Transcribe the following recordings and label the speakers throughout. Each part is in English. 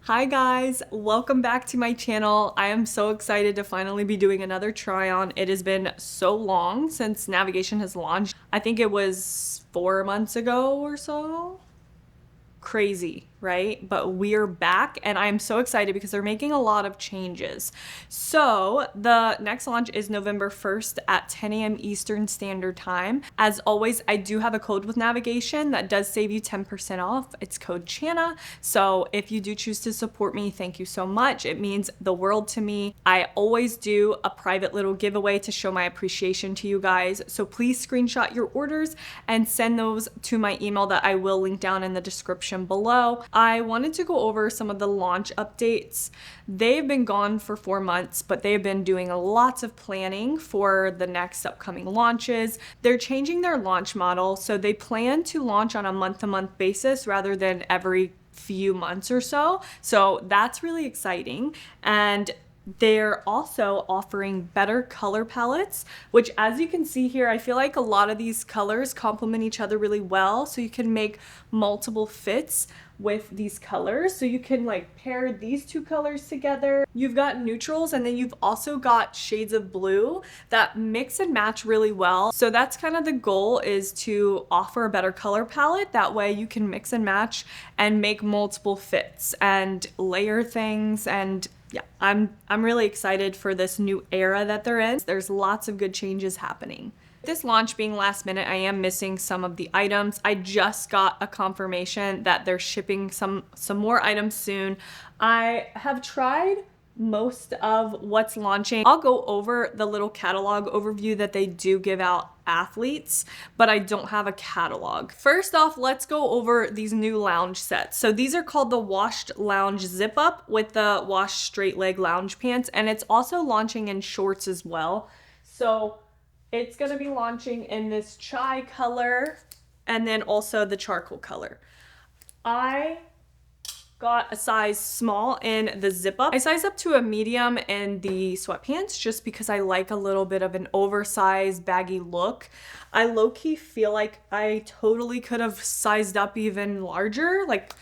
Speaker 1: Hi guys, welcome back to my channel. I am so excited to finally be doing another try on. It has been so long since Navigation has launched. I think it was 4 months ago or so. Crazy, right? But we're back and I'm so excited because they're making a lot of changes. So the next launch is November 1st at 10 a.m. Eastern Standard Time. As always, I do have a code with Navigation that does save you 10% off. It's code Chana. So if you do choose to support me, thank you so much. It means the world to me. I always do a private little giveaway to show my appreciation to you guys. So please screenshot your orders and send those to my email that I will link down in the description below. I wanted to go over some of the launch updates. They've been gone for 4 months, but they've been doing lots of planning for the next upcoming launches. They're changing their launch model, so they plan to launch on a month-to-month basis rather than every few months or so. So that's really exciting. And they're also offering better color palettes, which as you can see here, I feel like a lot of these colors complement each other really well. So you can make multiple fits with these colors. So you can like pair these two colors together. You've got neutrals and then you've also got shades of blue that mix and match really well. So that's kind of the goal, is to offer a better color palette. That way you can mix and match and make multiple fits and layer things. And yeah, I'm really excited for this new era that they're in. There's lots of good changes happening. This launch being last minute, I am missing some of the items. I just got a confirmation that they're shipping some more items soon. I have tried most of what's launching. I'll go over the little catalog overview that they do give out athletes, but I don't have a catalog. First off, let's go over these new lounge sets. So these are called the Washed Lounge Zip Up with the Washed Straight Leg Lounge Pants, and it's also launching in shorts as well. So it's gonna be launching in this chai color and then also the charcoal color. I got a size small in the zip up. I size up to a medium in the sweatpants just because I like a little bit of an oversized baggy look. I low-key feel like I totally could have sized up even larger. Like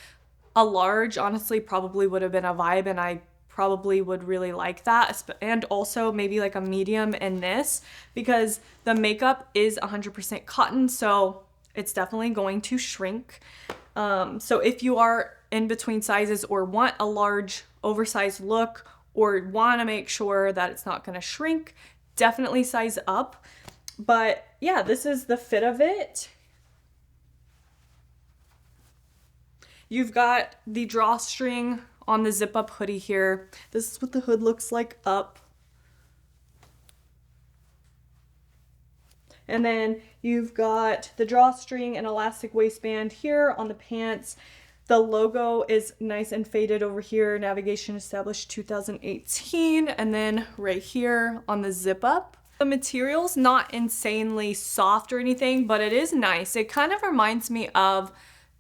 Speaker 1: a large honestly probably would have been a vibe, and I probably would really like that. And also maybe like a medium in this, because the makeup is 100% cotton, so it's definitely going to shrink. So if you are in between sizes or want a large oversized look or want to make sure that it's not going to shrink, definitely size up. But yeah, this is the fit of it. You've got the drawstring on the zip up hoodie here. This is what the hood looks like up. And then you've got the drawstring and elastic waistband here on the pants. The logo is nice and faded over here. Navigation established 2018. And then right here on the zip up. The material's not insanely soft or anything, but it is nice. It kind of reminds me of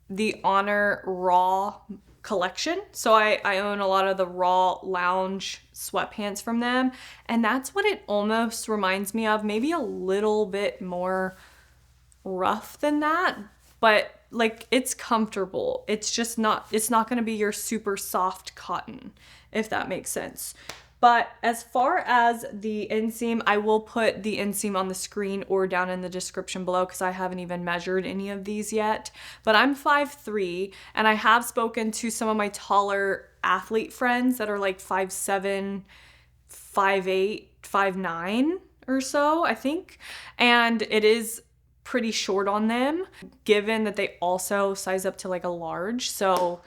Speaker 1: the Honor Raw collection. So I own a lot of the Raw lounge sweatpants from them, and that's what it almost reminds me of. Maybe a little bit more rough than that, but like it's comfortable. It's just not, it's not going to be your super soft cotton, if that makes sense. But as far as the inseam, I will put the inseam on the screen or down in the description below because I haven't even measured any of these yet. But I'm 5'3", and I have spoken to some of my taller athlete friends that are like 5'7", 5'8", 5'9", or so, I think. And it is pretty short on them, given that they also size up to like a large. So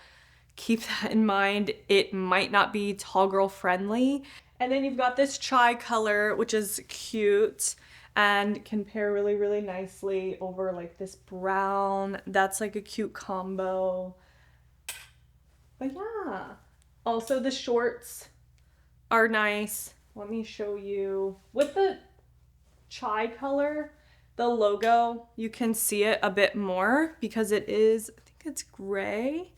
Speaker 1: keep that in mind. It might not be tall girl friendly. And then you've got this chai color, which is cute and can pair really, really nicely over like this brown. That's like a cute combo. But yeah. Also the shorts are nice. Let me show you. With the chai color, the logo, you can see it a bit more because it is, I think it's gray.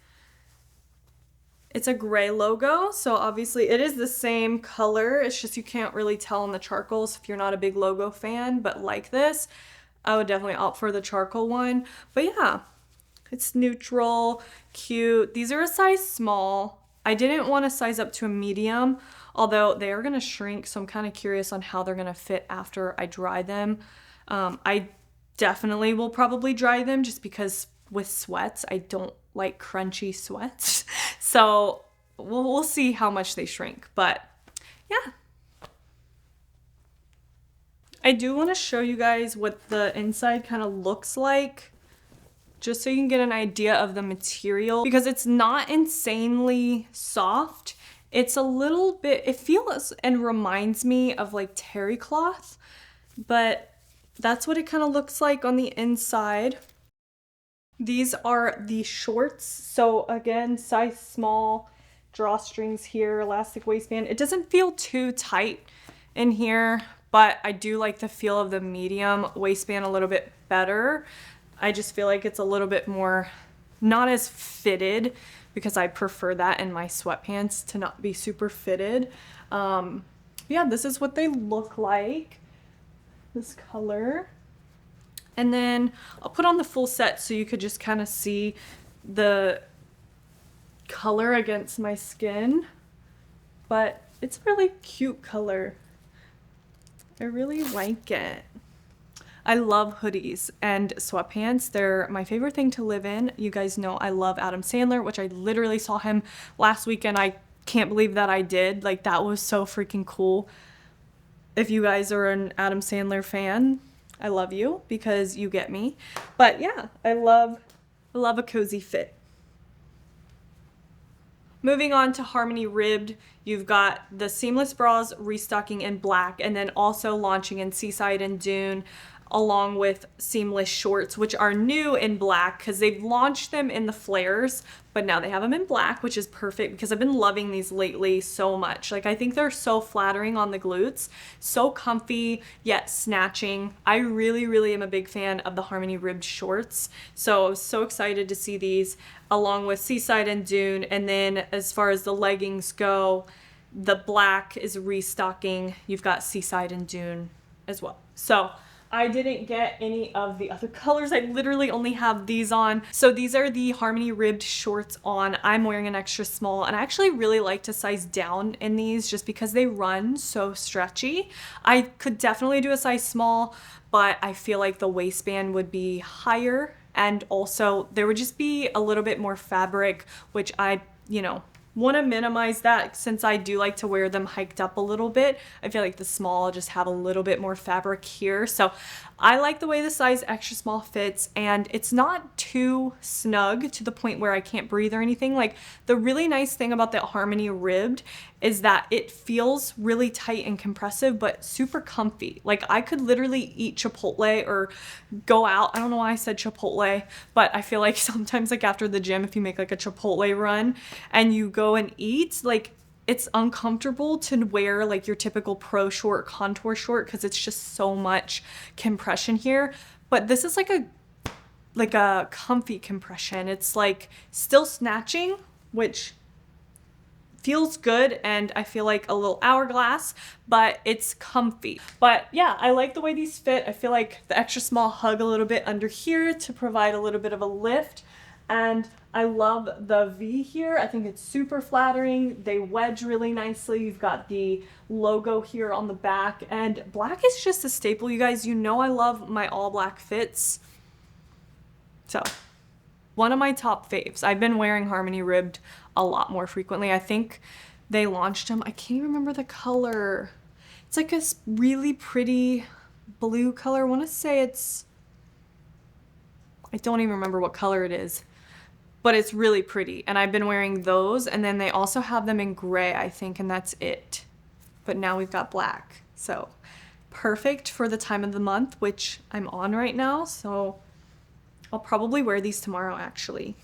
Speaker 1: It's a gray logo, so obviously it is the same color. It's just you can't really tell in the charcoals if you're not a big logo fan, but like this, I would definitely opt for the charcoal one. But yeah, it's neutral, cute. These are a size small. I didn't want to size up to a medium, although they are going to shrink, so I'm kind of curious on how they're going to fit after I dry them. I definitely will probably dry them just because with sweats, I don't like crunchy sweats. So we'll see how much they shrink, but yeah. I do want to show you guys what the inside kind of looks like, just so you can get an idea of the material, because it's not insanely soft. It's a little bit, it feels and reminds me of like terry cloth, but that's what it kind of looks like on the inside. These are the shorts. So again, size small, drawstrings here, elastic waistband. It doesn't feel too tight in here, but I do like the feel of the medium waistband a little bit better. I just feel like it's a little bit more, not as fitted, because I prefer that in my sweatpants to not be super fitted. Yeah, this is what they look like, this color. And then I'll put on the full set so you could just kind of see the color against my skin. But it's a really cute color. I really like it. I love hoodies and sweatpants. They're my favorite thing to live in. You guys know I love Adam Sandler, which I literally saw him last weekend. I can't believe that I did. Like, that was so freaking cool. If you guys are an Adam Sandler fan, I love you because you get me. But yeah, I love a cozy fit. Moving on to Harmony Ribbed, you've got the seamless bras restocking in black, and then also launching in Seaside and Dune, along with seamless shorts, which are new in black because they've launched them in the flares, but now they have them in black, which is perfect because I've been loving these lately so much. Like, I think they're so flattering on the glutes, so comfy yet snatching. I really, really am a big fan of the Harmony Ribbed shorts, so I was so excited to see these along with Seaside and Dune. And then as far as the leggings go, the black is restocking. You've got Seaside and Dune as well. So I didn't get any of the other colors. I literally only have these on. So these are the Harmony Ribbed shorts on. I'm wearing an extra small, and I actually really like to size down in these just because they run so stretchy. I could definitely do a size small, but I feel like the waistband would be higher, and also there would just be a little bit more fabric, which I, want to minimize that since I do like to wear them hiked up a little bit. I feel like the small just have a little bit more fabric here. So I like the way the size extra small fits, and it's not too snug to the point where I can't breathe or anything. Like, the really nice thing about the Harmony Ribbed is that it feels really tight and compressive, but super comfy. Like, I could literally eat Chipotle or go out. I don't know why I said Chipotle, but I feel like sometimes, like, after the gym, if you make like a Chipotle run and you go and eat, like, it's uncomfortable to wear like your typical pro short, contour short, because it's just so much compression here. But this is like a comfy compression. It's like still snatching, which feels good, and I feel like a little hourglass, but it's comfy. But yeah, I like the way these fit. I feel like the extra small hug a little bit under here to provide a little bit of a lift. And I love the V here. I think it's super flattering. They wedge really nicely. You've got the logo here on the back, and black is just a staple. You guys, you know I love my all black fits. So one of my top faves. I've been wearing Harmony Ribbed a lot more frequently. I think they launched them. I can't remember the color. It's like a really pretty blue color. I want to say I don't even remember what color it is, but it's really pretty. And I've been wearing those. And then they also have them in gray, I think, and that's it. But now we've got black. So perfect for the time of the month, which I'm on right now. So I'll probably wear these tomorrow, actually.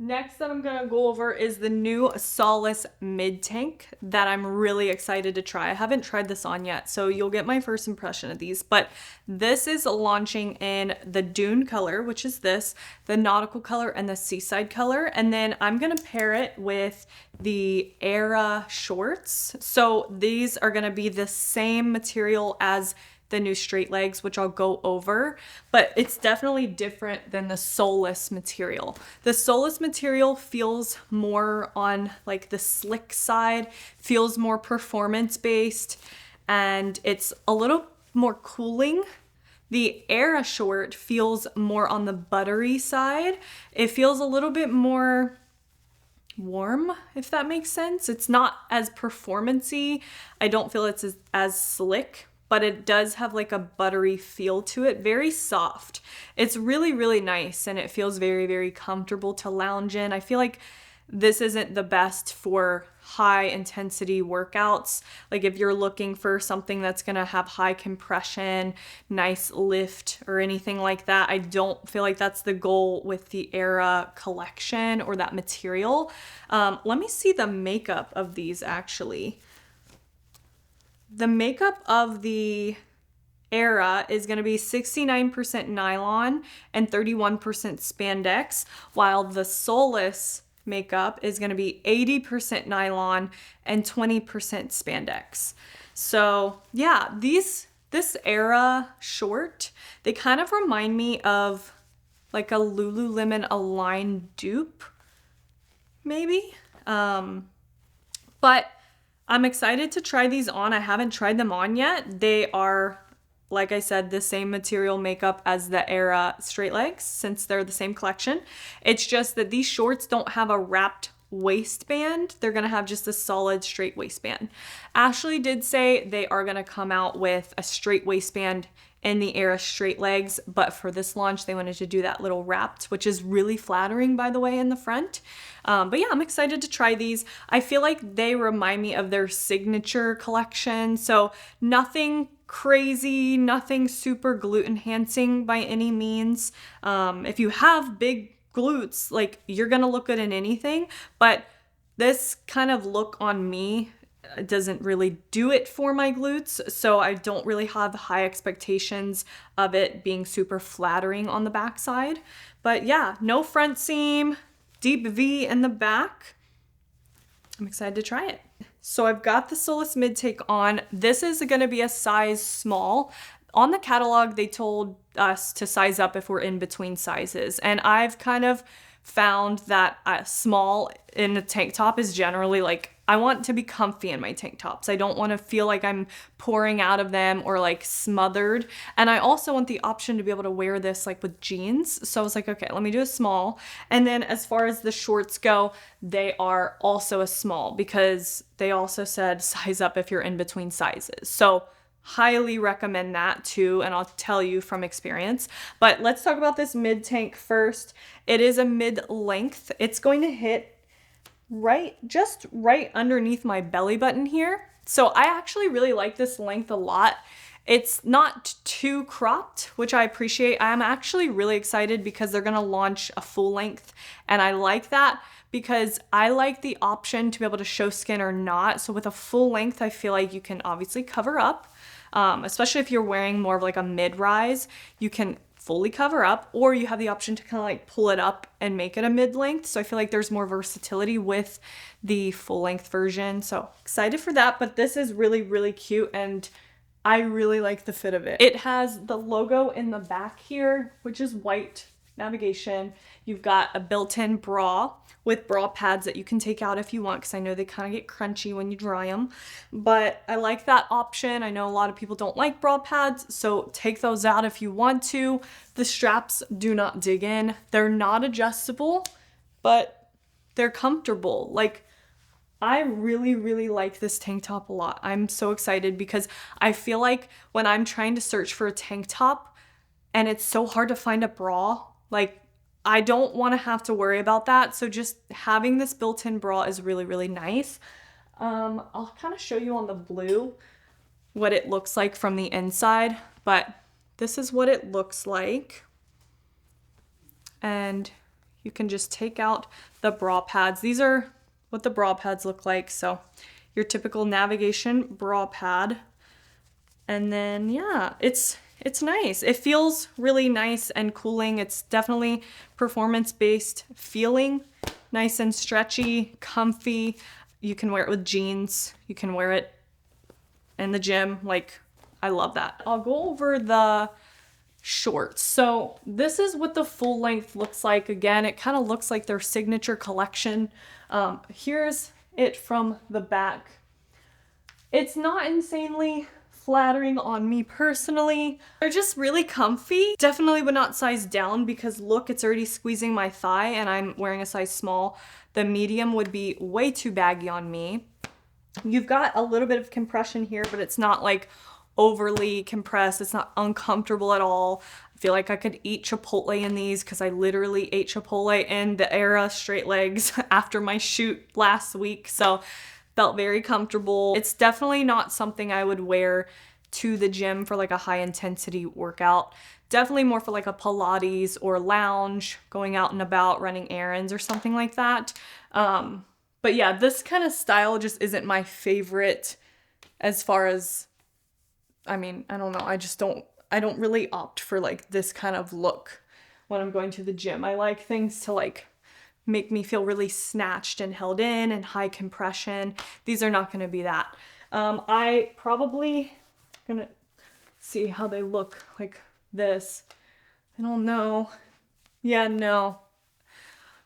Speaker 1: Next that I'm gonna go over is the new Solace mid-tank that I'm really excited to try. I haven't tried this on yet, so you'll get my first impression of these. But this is launching in the Dune color, which is this, the Nautical color, and the Seaside color. And then I'm gonna pair it with the Aera shorts. So these are gonna be the same material as the new straight legs, which I'll go over, but it's definitely different than the Solace material. The Solace material feels more on like the slick side, feels more performance based, and it's a little more cooling. The Aera short feels more on the buttery side. It feels a little bit more warm, if that makes sense. It's not as performancy. I don't feel it's as slick, but it does have like a buttery feel to it, very soft. It's really, really nice, and it feels very, very comfortable to lounge in. I feel like this isn't the best for high intensity workouts. Like if you're looking for something that's gonna have high compression, nice lift, or anything like that, I don't feel like that's the goal with the Aera collection or that material. Let me see the makeup of these actually. The makeup of the Aera is going to be 69% nylon and 31% spandex, while the Solace makeup is going to be 80% nylon and 20% spandex. So yeah, this Aera short, they kind of remind me of like a Lululemon Align dupe, maybe. But I'm excited to try these on. I haven't tried them on yet. They are, like I said, the same material makeup as the Aera Straight Legs, since they're the same collection. It's just that these shorts don't have a wrapped waistband. They're gonna have just a solid straight waistband. Ashley did say they are gonna come out with a straight waistband in the Aera Straight Legs, but for this launch they wanted to do that little wrapped, which is really flattering, by the way, in the front. But yeah, I'm excited to try these. I feel like they remind me of their signature collection, so nothing crazy, nothing super glute enhancing by any means. If you have big glutes, like, you're gonna look good in anything, but this kind of look on me doesn't really do it for my glutes, so I don't really have high expectations of it being super flattering on the backside. But yeah, no front seam, deep V in the back. I'm excited to try it. So I've got the Solace mid take on. This is going to be a size small. On the catalog, they told us to size up if we're in between sizes, and I've kind of found that small in a tank top is generally like, I want to be comfy in my tank tops. I don't want to feel like I'm pouring out of them or like smothered. And I also want the option to be able to wear this like with jeans. So I was like, okay, let me do a small. And then as far as the shorts go, they are also a small, because they also said size up if you're in between sizes. So highly recommend that too, and I'll tell you from experience. But let's talk about this mid-tank first. It is a mid-length. It's going to hit just right underneath my belly button here. So I actually really like this length a lot. It's not too cropped, which I appreciate. I'm actually really excited because they're gonna launch a full length, and I like that because I like the option to be able to show skin or not. So with a full length, I feel like you can obviously cover up. Especially if you're wearing more of like a mid-rise, you can fully cover up, or you have the option to kind of like pull it up and make it a mid-length. So I feel like there's more versatility with the full-length version. So excited for that, but this is really, really cute, and I really like the fit of it. It has the logo in the back here, which is white navigation. You've got a built-in bra with bra pads that you can take out if you want, because I know they kind of get crunchy when you dry them, but I like that option. I know a lot of people don't like bra pads, so take those out if you want to. The straps do not dig in. They're not adjustable, but they're comfortable. Like, I really, really like this tank top a lot. I'm so excited because I feel like when I'm trying to search for a tank top and it's so hard to find a bra, like, I don't want to have to worry about that. So just having this built-in bra is really, really nice. I'll kind of show you on the blue what it looks like from the inside, but this is what it looks like. And you can just take out the bra pads. These are what the bra pads look like. So your typical navigation bra pad. And then, yeah, it's nice. It feels really nice and cooling. It's definitely performance-based feeling, nice and stretchy, comfy. You can wear it with jeans. You can wear it in the gym. Like, I love that. I'll go over the shorts. So this is what the full length looks like. Again, it kind of looks like their signature collection. Here's it from the back. It's not insanely flattering on me personally. They're just really comfy. Definitely would not size down because look, it's already squeezing my thigh and I'm wearing a size small. The medium would be way too baggy on me. You've got a little bit of compression here, but it's not like overly compressed. It's not uncomfortable at all. I feel like I could eat Chipotle in these because I literally ate Chipotle in the Aera Straight Legs after my shoot last week. So felt very comfortable. It's definitely not something I would wear to the gym for like a high intensity workout. Definitely more for like a Pilates or lounge, going out and about, running errands or something like that. But yeah, this kind of style just isn't my favorite as far as, I mean, I don't know. I don't really opt for like this kind of look when I'm going to the gym. I like things to like make me feel really snatched and held in and high compression. These are not going to be that. I probably gonna see how they look like this. I don't know. Yeah, no.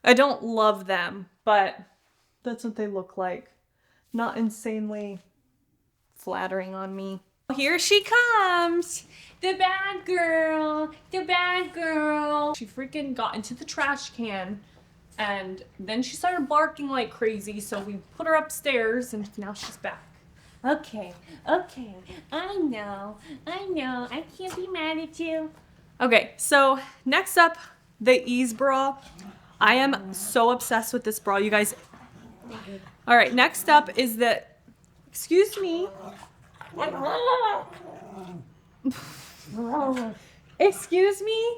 Speaker 1: I don't love them, but that's what they look like. Not insanely flattering on me. Here she comes, the bad girl, the bad girl. She freaking got into the trash can and then she started barking like crazy, so we put her upstairs and now she's back. Okay, I know, I can't be mad at you. Okay, so next up, the Ease bra. I am so obsessed with this bra, you guys. All right, next up is the, excuse me. Excuse me?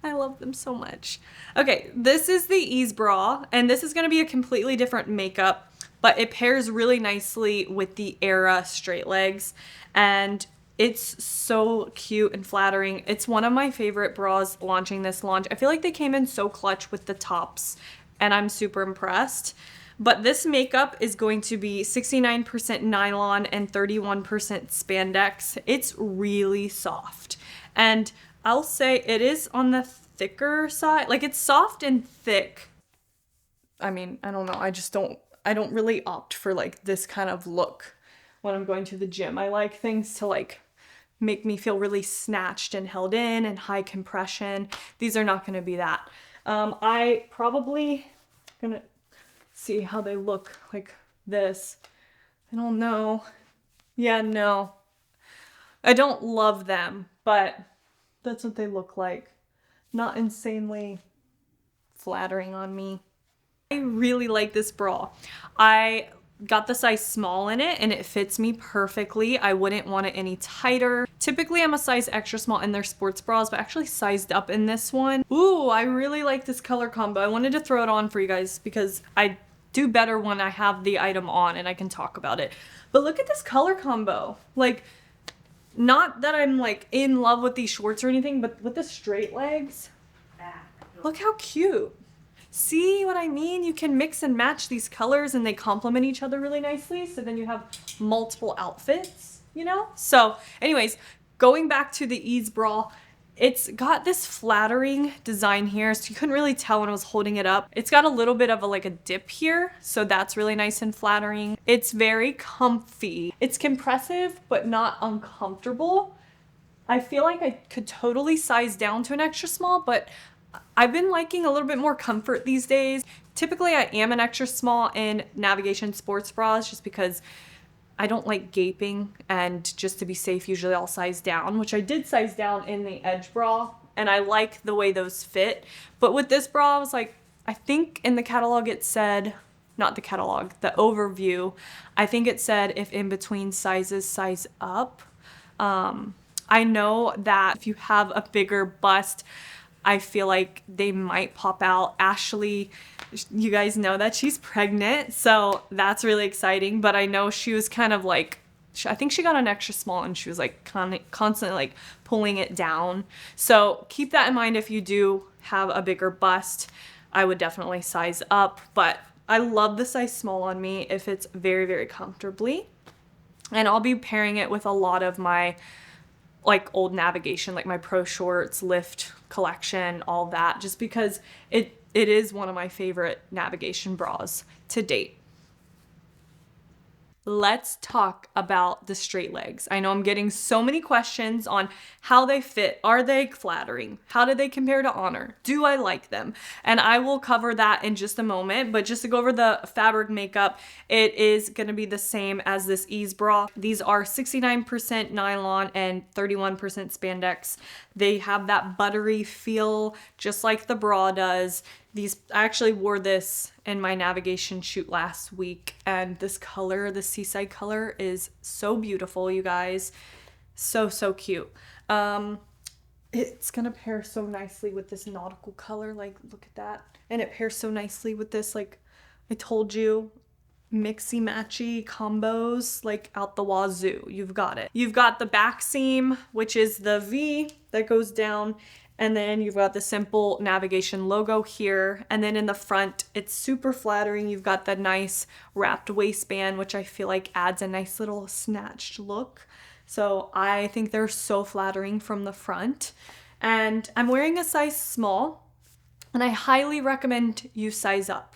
Speaker 1: I love them so much. Okay, this is the Ease bra, and this is gonna be a completely different makeup, but it pairs really nicely with the Aera Straight Legs, and it's so cute and flattering. It's one of my favorite bras launching this launch. I feel like they came in so clutch with the tops, and I'm super impressed. But this makeup is going to be 69% nylon and 31% spandex. It's really soft. And I'll say it is on the thicker side. Like, it's soft and thick. I mean, I don't know. I don't really opt for like this kind of look when I'm going to the gym. I like things to like make me feel really snatched and held in and high compression. These are not going to be that. I probably gonna see how they look like this. I don't know. Yeah, no. I don't love them, but that's what they look like. Not insanely flattering on me. I really like this bra. I got the size small in it and it fits me perfectly. I wouldn't want it any tighter. Typically I'm a size extra small in their sports bras, but actually sized up in this one. Ooh, I really like this color combo. I wanted to throw it on for you guys because I do better when I have the item on and I can talk about it. But look at this color combo. Like, not that I'm like in love with these shorts or anything, but with the straight legs, look how cute. See what I mean? You can mix and match these colors and they complement each other really nicely. So then you have multiple outfits, you know? So anyways, going back to the Ease bra, it's got this flattering design here. So you couldn't really tell when I was holding it up. It's got a little bit of a dip here. So that's really nice and flattering. It's very comfy. It's compressive, but not uncomfortable. I feel like I could totally size down to an extra small, but I've been liking a little bit more comfort these days. Typically, I am an extra small in navigation sports bras just because I don't like gaping, and just to be safe, usually I'll size down, which I did size down in the Edge bra, and I like the way those fit. But with this bra, I was like, I think in the catalog it said, not the catalog, the overview, I think it said if in between sizes, size up. I know that if you have a bigger bust, I feel like they might pop out. Ashley, you guys know that she's pregnant, so that's really exciting. But I know she was kind of like, I think she got an extra small and she was like constantly like pulling it down. So keep that in mind if you do have a bigger bust. I would definitely size up, but I love the size small on me if it's very, very comfortably. And I'll be pairing it with a lot of my like old navigation, like my Pro Shorts, Lift collection, all that, just because it is one of my favorite navigation bras to date. Let's talk about the straight legs. I know I'm getting so many questions on how they fit. Are they flattering? How do they compare to Honor? Do I like them? And I will cover that in just a moment, but just to go over the fabric makeup, it is going to be the same as this Ease bra. These are 69% nylon and 31% spandex. They have that buttery feel just like the bra does. I actually wore this in my navigation shoot last week, and this color, the Seaside color, is so beautiful, you guys. So cute. It's gonna pair so nicely with this Nautical color, like look at that. And it pairs so nicely with this, like I told you, mixy matchy combos, like out the wazoo. You've got it. You've got the back seam, which is the V that goes down, and then you've got the simple navigation logo here. And then in the front, it's super flattering. You've got the nice wrapped waistband, which I feel like adds a nice little snatched look. So I think they're so flattering from the front. And I'm wearing a size small, and I highly recommend you size up,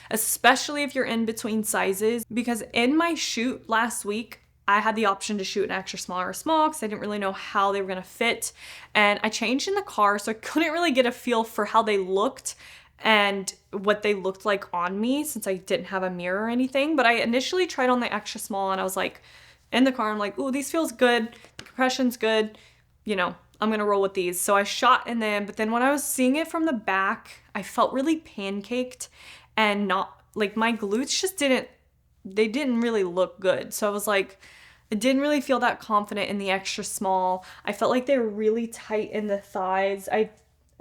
Speaker 1: especially if you're in between sizes, because in my shoot last week, I had the option to shoot an extra small or a small because I didn't really know how they were gonna fit. And I changed in the car, so I couldn't really get a feel for how they looked and what they looked like on me since I didn't have a mirror or anything. But I initially tried on the extra small, and I was like, in the car, I'm like, ooh, these feels good. The compression's good. You know, I'm gonna roll with these. So I shot in them, but then when I was seeing it from the back, I felt really pancaked and not, like my glutes just didn't really look good. So I was like, I didn't really feel that confident in the extra small. I felt like they were really tight in the thighs. I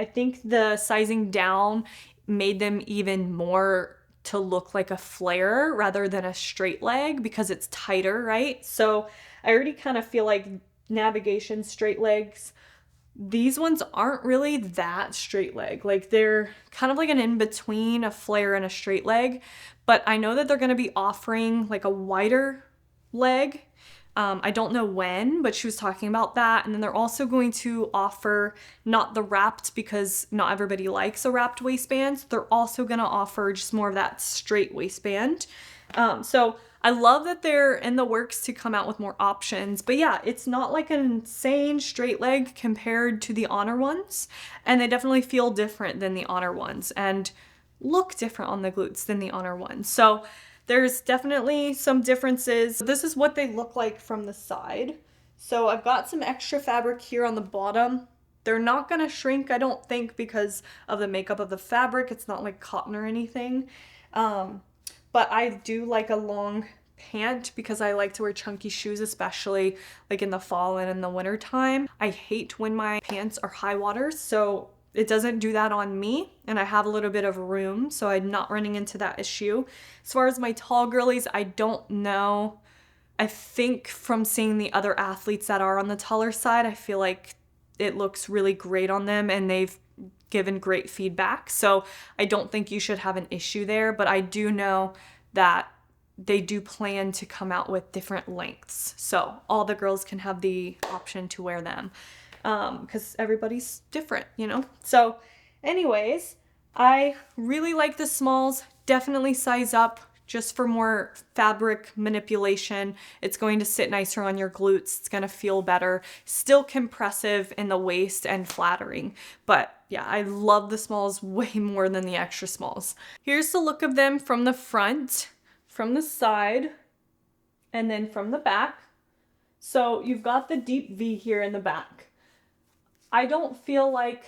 Speaker 1: think the sizing down made them even more to look like a flare rather than a straight leg because it's tighter, right? So I already kind of feel like navigation straight legs, these ones aren't really that straight leg. Like they're kind of like an in-between a flare and a straight leg, but I know that they're going to be offering like a wider leg. I don't know when, but she was talking about that. And then they're also going to offer not the wrapped, because not everybody likes a wrapped waistband. They're also going to offer just more of that straight waistband. So I love that they're in the works to come out with more options. But yeah, it's not like an insane straight leg compared to the Honor ones. And they definitely feel different than the Honor ones and look different on the glutes than the Honor ones. So there's definitely some differences. This is what they look like from the side. So I've got some extra fabric here on the bottom. They're not gonna shrink, I don't think, because of the makeup of the fabric. It's not like cotton or anything. But I do like a long pant because I like to wear chunky shoes, especially like in the fall and in the winter time. I hate when my pants are high waters, so it doesn't do that on me, and I have a little bit of room, so I'm not running into that issue. As far as my tall girlies, I don't know. I think from seeing the other athletes that are on the taller side, I feel like it looks really great on them, and they've given great feedback. So I don't think you should have an issue there, but I do know that they do plan to come out with different lengths. So all the girls can have the option to wear them. Because everybody's different, you know? So anyways, I really like the smalls. Definitely size up just for more fabric manipulation. It's going to sit nicer on your glutes. It's going to feel better. Still compressive in the waist and flattering. But yeah, I love the smalls way more than the extra smalls. Here's the look of them from the front, from the side, and then from the back. So you've got the deep V here in the back. I don't feel like,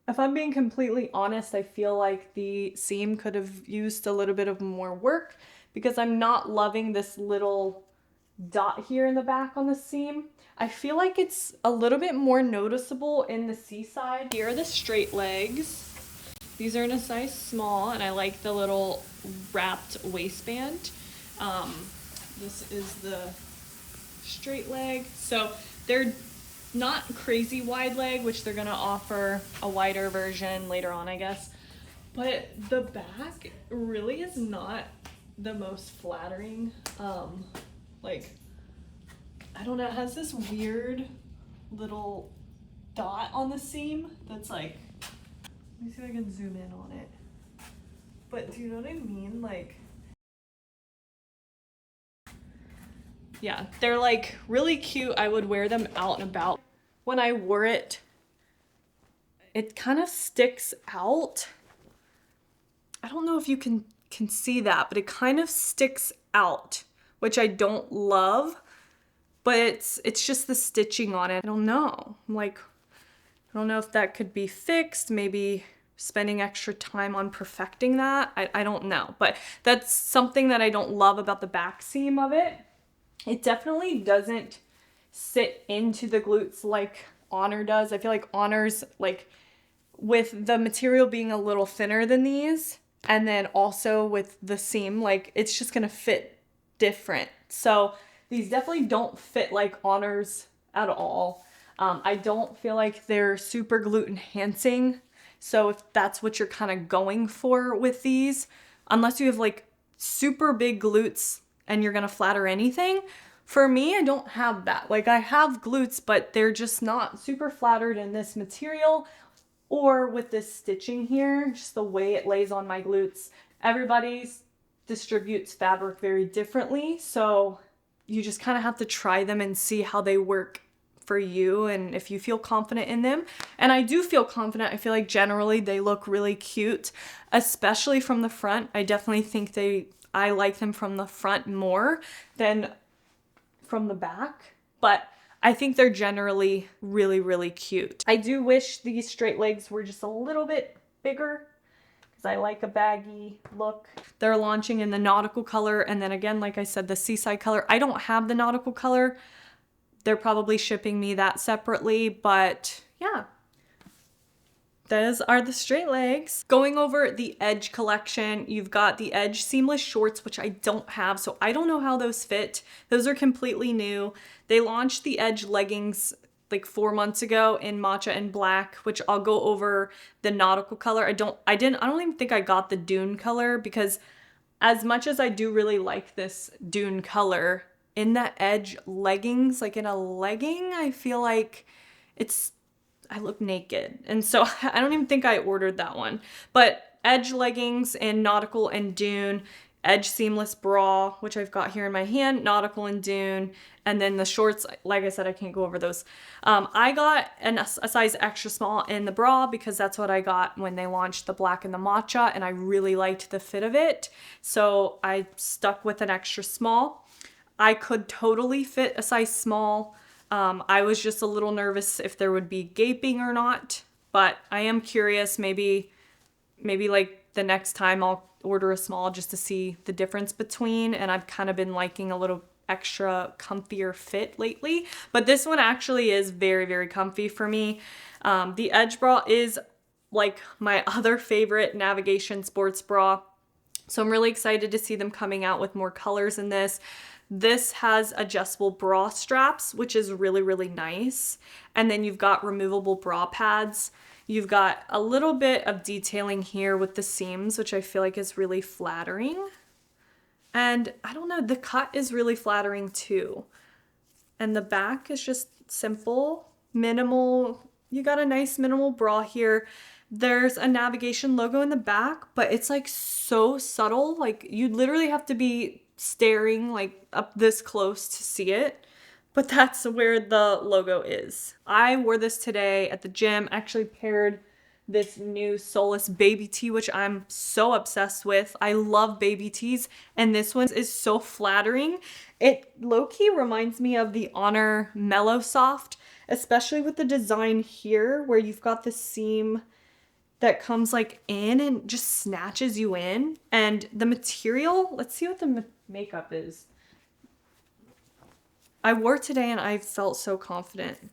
Speaker 1: if I'm being completely honest, I feel like the seam could have used a little bit of more work because I'm not loving this little dot here in the back on the seam. I feel like it's a little bit more noticeable in the Seaside. Here are the straight legs. These are in a size small, and I like the little wrapped waistband. This is the straight leg. So they're not crazy wide leg, which they're gonna offer a wider version later on, I guess. But the back really is not the most flattering, like I don't know, it has this weird little dot on the seam that's like, let me see if I can zoom in on it. But do you know what I mean? Like, yeah, they're like really cute. I would wear them out and about. When I wore it, it kind of sticks out. I don't know if you can see that, but it kind of sticks out, which I don't love, but it's just the stitching on it. I don't know. Like, I don't know if that could be fixed, maybe spending extra time on perfecting that. I don't know, but that's something that I don't love about the back seam of it. It definitely doesn't sit into the glutes like Honor does. I feel like Honor's, like, with the material being a little thinner than these, and then also with the seam, like, it's just gonna fit different. So these definitely don't fit like Honors at all. I don't feel like they're super glute enhancing. So if that's what you're kind of going for with these, unless you have like super big glutes and you're gonna flatter anything, for me, I don't have that. Like, I have glutes, but they're just not super flattered in this material or with this stitching here, just the way it lays on my glutes. Everybody's distributes fabric very differently, so you just kind of have to try them and see how they work for you and if you feel confident in them. And I do feel confident. I feel like generally they look really cute, especially from the front. I definitely think I like them from the front more than from the back, but I think they're generally really, really cute. I do wish these straight legs were just a little bit bigger because I like a baggy look. They're launching in the Nautical color, and then again, like I said, the Seaside color. I don't have the Nautical color. They're probably shipping me that separately, but yeah. Those are the straight legs. Going over the Edge collection, you've got the Edge seamless shorts, which I don't have, so I don't know how those fit. Those are completely new. They launched the Edge leggings like 4 months ago in matcha and black, which I'll go over the Nautical color. I don't even think I got the Dune color, because as much as I do really like this Dune color, in the Edge leggings, like in a legging, I feel like I look naked. And so I don't even think I ordered that one. But Edge leggings in Nautical and Dune, Edge seamless bra, which I've got here in my hand, Nautical and Dune, and then the shorts, like I said, I can't go over those. I got a size extra small in the bra because that's what I got when they launched the black and the matcha, and I really liked the fit of it. So I stuck with an extra small. I could totally fit a size small. I was just a little nervous if there would be gaping or not, but I am curious. Maybe like the next time I'll order a small just to see the difference between, and I've kind of been liking a little extra comfier fit lately, but this one actually is very, very comfy for me. The Edge bra is like my other favorite navigation sports bra, so I'm really excited to see them coming out with more colors in this. This has adjustable bra straps, which is really, really nice. And then you've got removable bra pads. You've got a little bit of detailing here with the seams, which I feel like is really flattering. And I don't know, the cut is really flattering too. And the back is just simple, minimal. You got a nice minimal bra here. There's a navigation logo in the back, but it's like so subtle. Like, you literally have to be staring like up this close to see it, but that's where the logo is. I wore this today at the gym. Actually paired this new Solace baby tee, which I'm so obsessed with. I love baby tees, and this one is so flattering. It low-key reminds me of the Honor Mellow Soft, especially with the design here where you've got the seam that comes like in and just snatches you in. And the material, let's see what the makeup is. I wore it today and I felt so confident.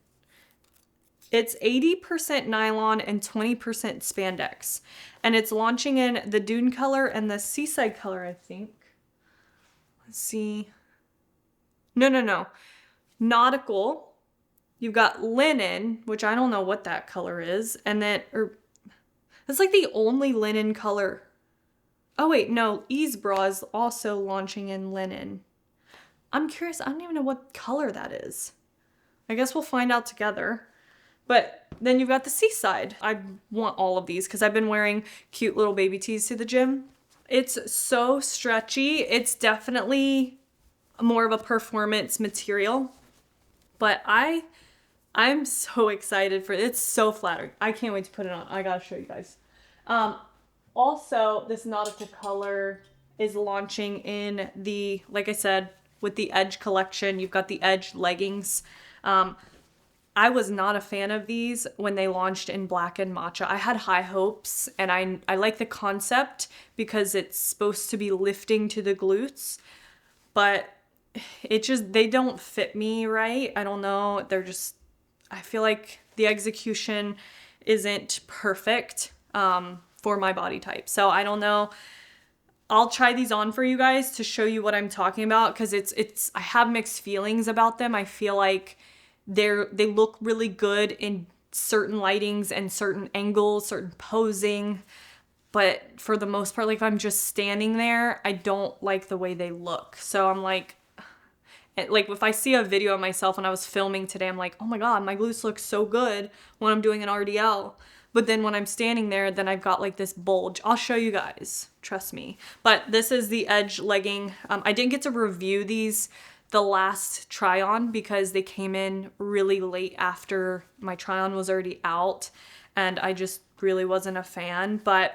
Speaker 1: It's 80% nylon and 20% spandex. And it's launching in the Dune color and the Seaside color, I think. Let's see. No. Nautical. You've got linen, which I don't know what that color is. And then, it's like the only linen color. Oh wait, no, Ease Bra is also launching in linen. I'm curious. I don't even know what color that is. I guess we'll find out together. But then you've got the Seaside. I want all of these because I've been wearing cute little baby tees to the gym. It's so stretchy. It's definitely more of a performance material, but I'm so excited for it. It's so flattering. I can't wait to put it on. I gotta show you guys. Also, this Nautical color is launching in the, like I said, with the Edge collection. You've got the Edge leggings. I was not a fan of these when they launched in black and matcha. I had high hopes, and I like the concept because it's supposed to be lifting to the glutes, but they don't fit me right. I don't know. I feel like the execution isn't perfect for my body type. So I don't know. I'll try these on for you guys to show you what I'm talking about because I have mixed feelings about them. I feel like they look really good in certain lightings and certain angles, certain posing, but for the most part, like if I'm just standing there, I don't like the way they look. So I'm like if I see a video of myself when I was filming today, I'm like, oh my God, my glutes look so good when I'm doing an RDL. But then when I'm standing there, then I've got like this bulge. I'll show you guys, trust me. But this is the Edge legging. I didn't get to review these the last try on because they came in really late after my try on was already out and I just really wasn't a fan. But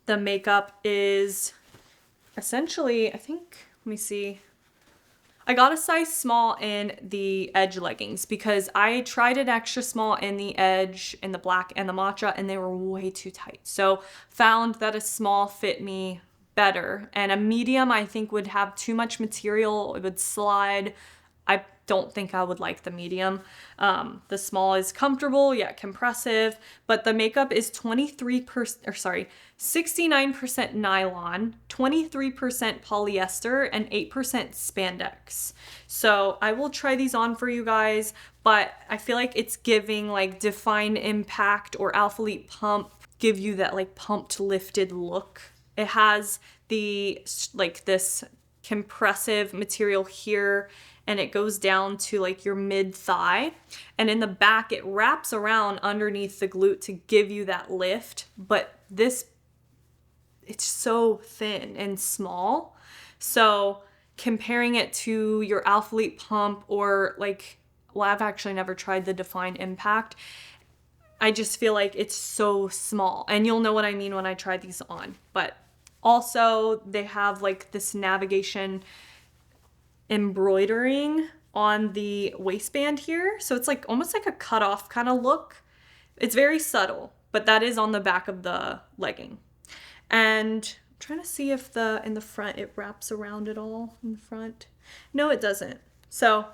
Speaker 1: the makeup is essentially, I think, let me see. I got a size small in the Edge leggings because I tried an extra small in the Edge, in the black and the matcha, and they were way too tight. So found that a small fit me better, and a medium I think would have too much material. It would slide. I don't think I would like the medium. The small is comfortable yet compressive, but the makeup is 69% nylon, 23% polyester, and 8% spandex. So I will try these on for you guys, but I feel like it's giving like Define Impact or Alpha Elite Pump, give you that like pumped lifted look. It has the like this compressive material here, and it goes down to like your mid thigh, and in the back it wraps around underneath the glute to give you that lift. But it's so thin and small, so comparing it to your Alpha Elite Pump or I've actually never tried the Define Impact. I just feel like it's so small, and you'll know what I mean when I try these on. But also they have like this navigation embroidering on the waistband here. So it's like almost like a cutoff kind of look. It's very subtle, but that is on the back of the legging. And I'm trying to see if in the front it wraps around at all in the front. No, it doesn't. So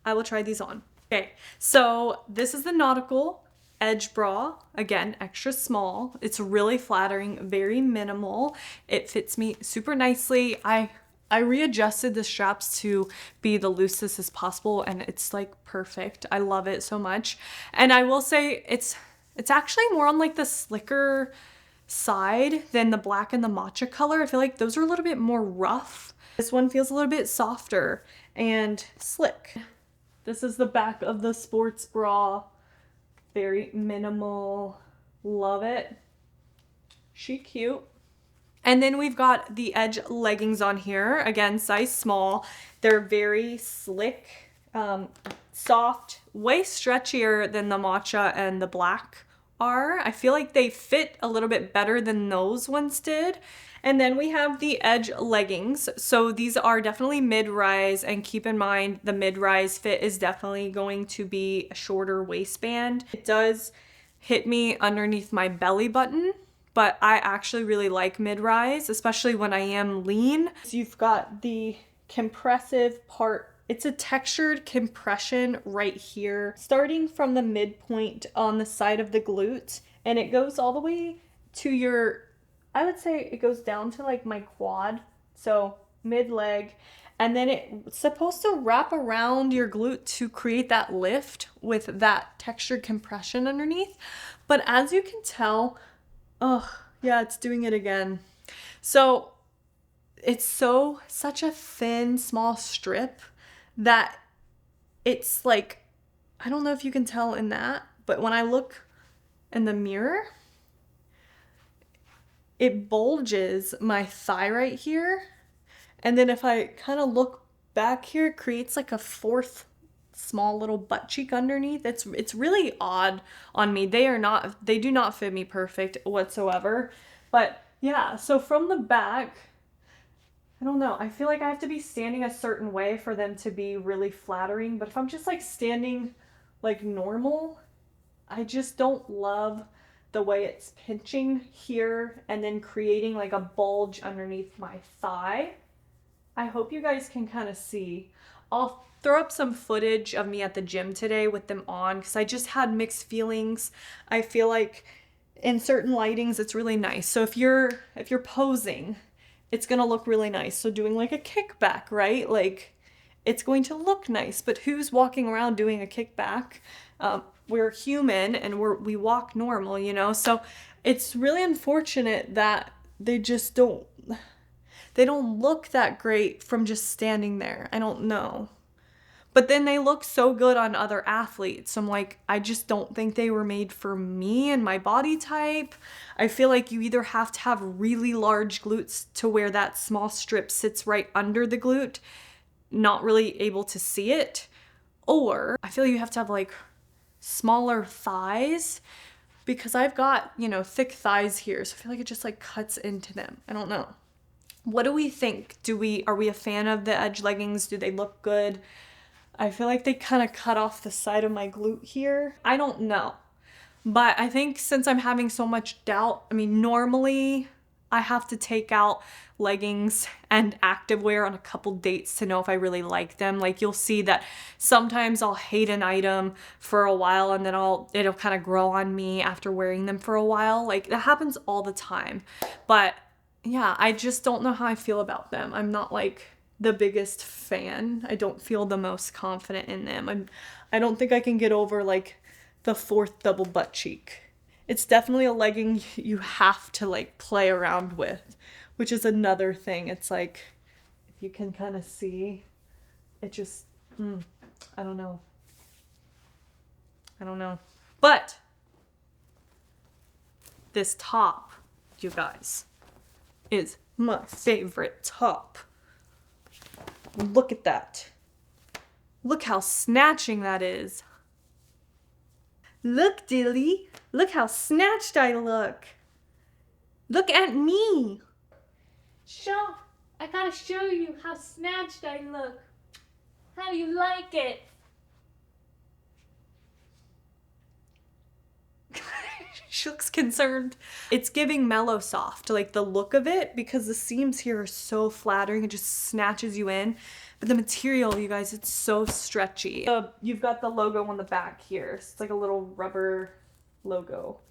Speaker 1: I will try these on. Okay, so this is the Nautical Edge bra. Again, extra small. It's really flattering, very minimal. It fits me super nicely. I readjusted the straps to be the loosest as possible, and it's like perfect. I love it so much. And I will say it's actually more on like the slicker side than the black and the matcha color. I feel like those are a little bit more rough. This one feels a little bit softer and slick. This is the back of the sports bra. Very minimal. Love it. She cute. And then we've got the Edge leggings on here. Again, size small. They're very slick, soft, way stretchier than the matcha and the black are. I feel like they fit a little bit better than those ones did. And then we have the Edge leggings. So these are definitely mid-rise, and keep in mind the mid-rise fit is definitely going to be a shorter waistband. It does hit me underneath my belly button, but I actually really like mid-rise, especially when I am lean. So you've got the compressive part. It's a textured compression right here, starting from the midpoint on the side of the glute, and it goes all the way to your, I would say it goes down to like my quad, so mid-leg, and then it's supposed to wrap around your glute to create that lift with that textured compression underneath. But as you can tell, oh, yeah, it's doing it again. So it's such a thin, small strip that it's like, I don't know if you can tell in that, but when I look in the mirror, it bulges my thigh right here. And then if I kind of look back here, it creates like a fourth small little butt cheek underneath. It's really odd on me. They do not fit me perfect whatsoever. But yeah, so from the back, I don't know. I feel like I have to be standing a certain way for them to be really flattering. But if I'm just like standing like normal, I just don't love the way it's pinching here and then creating like a bulge underneath my thigh. I hope you guys can kind of see. I'll throw up some footage of me at the gym today with them on because I just had mixed feelings. I feel like in certain lightings it's really nice. So if you're posing, it's gonna look really nice. So doing like a kickback, right? Like it's going to look nice, but who's walking around doing a kickback? We're human and we walk normal, you know? So it's really unfortunate that they don't look that great from just standing there. I don't know. But then they look so good on other athletes. I'm like, I just don't think they were made for me and my body type. I feel like you either have to have really large glutes to where that small strip sits right under the glute, not really able to see it, or I feel you have to have like smaller thighs because I've got, you know, thick thighs here. So I feel like it just like cuts into them. I don't know. What do we think? Are we a fan of the edge leggings? Do they look good? I feel like they kind of cut off the side of my glute here. I don't know. But I think since I'm having so much doubt, I mean, normally I have to take out leggings and activewear on a couple dates to know if I really like them. Like you'll see that sometimes I'll hate an item for a while and then it'll kind of grow on me after wearing them for a while. Like that happens all the time. But yeah, I just don't know how I feel about them. I'm not like the biggest fan. I don't feel the most confident in them. I don't think I can get over like the fourth double butt cheek. It's definitely a legging you have to like play around with, which is another thing. It's like, if you can kind of see, it just, I don't know. But this top, you guys, is my favorite top. Look at that. Look how snatching that is. Look, Dilly. Look how snatched I look. Look at me. I gotta show you how snatched I look. How do you like it? She looks concerned. It's giving mellow soft, like the look of it, because the seams here are so flattering. It just snatches you in. But the material, you guys, it's so stretchy. You've got the logo on the back here. It's like a little rubber logo.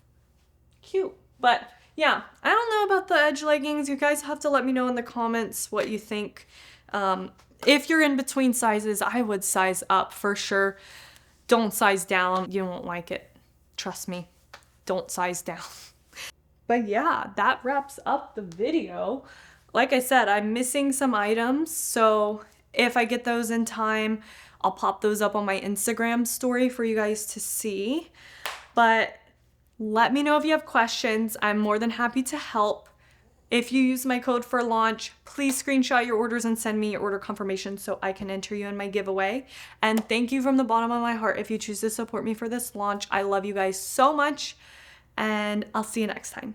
Speaker 1: Cute. But yeah, I don't know about the edge leggings. You guys have to let me know in the comments what you think. If you're in between sizes, I would size up for sure. Don't size down. You won't like it. Trust me. Don't size down. But yeah, that wraps up the video. Like I said, I'm missing some items, so if I get those in time, I'll pop those up on my Instagram story for you guys to see. But let me know if you have questions. I'm more than happy to help. If you use my code for launch, please screenshot your orders and send me your order confirmation so I can enter you in my giveaway. And thank you from the bottom of my heart if you choose to support me for this launch. I love you guys so much, and I'll see you next time.